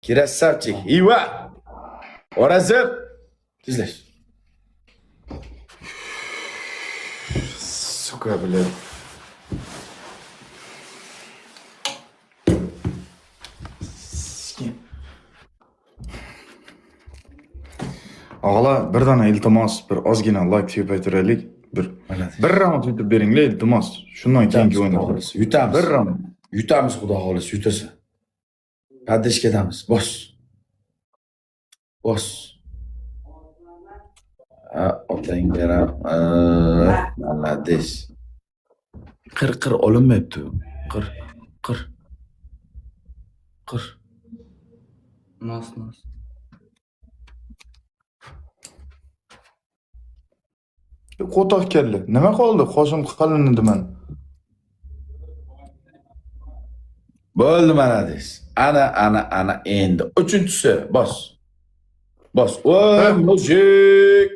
Krasavchik. Iva. Orazib. Tezlash. Suka, блядь. Ağla bir dana iltimos, bir ozgina like ko'paytiraylik. Bir round yutib beringlar iltimos. Shundan keyingi o'yinlar. Yutamiz. Bir round. Yutamiz, xudo xohlasa, yutasa. Padishkadamiz. Bos. Bos. Otang beram. Malades. Qir olinmayapti. Qir. Nos. Qo'toq keldi. Nima qoldi? Qo'shim qilinadi men. Bo'ldi, malades. Ana endi. Uchinchisi. Bos. Voy, mujik.